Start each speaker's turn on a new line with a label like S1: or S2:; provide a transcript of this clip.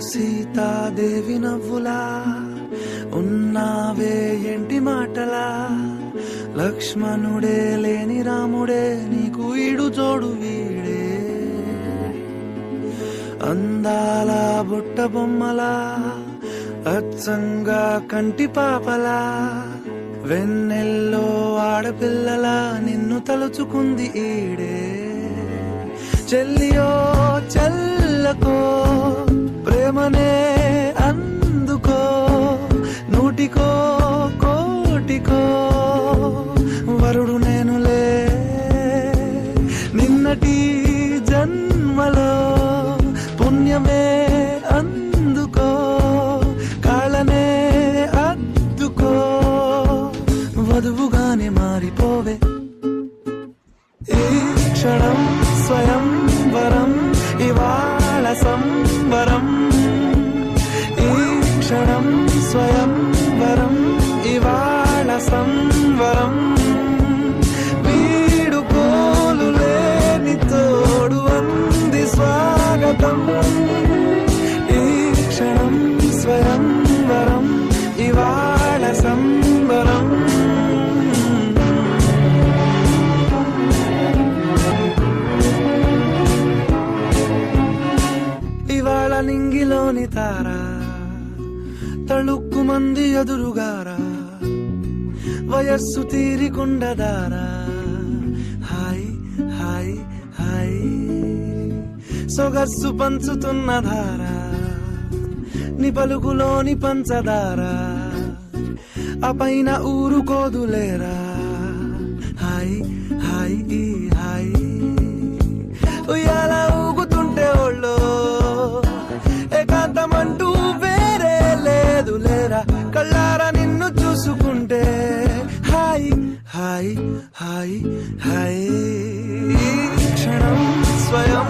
S1: సీతాదేవి నవ్వులా ఉన్నావే ఎంటి మాటలా, లక్ష్మణుడే లేని రాముడే నీకు ఈడు జోడు వీడే, అందాల బుట్ట బొమ్మలా అచ్చంగా కంటి పాపలా, వెన్నెల్లో ఆడపిల్లలా నిన్ను తలుచుకుంది ఈడే. చెల్లియో చెల్లకో ప్రేమనే అందుకో, నూటికో కోటికో వరుడు నేనులే, నిన్నటి జన్మలో పుణ్యమే అందుకో, కాళ్ళనే అద్దుకో, వధువుగానే మారిపోవే. ఈ క్షణం స్వయం వరం ఇవాళ సంబరం, ఈ క్షణం స్వయం వరం ఇవాళ సంవరం, వీడుకోలు లేని తోడు అంది స్వాగతం. ఈ క్షణం స్వయం వరం ఇవాళ సంబరం. ఇవాళ నింగిలోని తారా తళుక్కు మంది ఎదురుగారా, వయస్సు తీరికుండదారా, హాయ్ హాయ్ హాయ్ సొగస్సు పంచుతున్న ధారా, నీ పలుకులోని పంచదారా, ఆ పైన ఊరుకోదులేరా, హాయ్ హాయ్ హాయ్ ఉయ్యాల ఊగుతుంటే ఒళ్ళో ఏకాంతమంటూ వేరే లేదు లేరా, కళ్ళారా నిన్ను చూసుకుంటే హాయ్ హాయ్ హాయ్ హాయ్. క్షణం స్వయం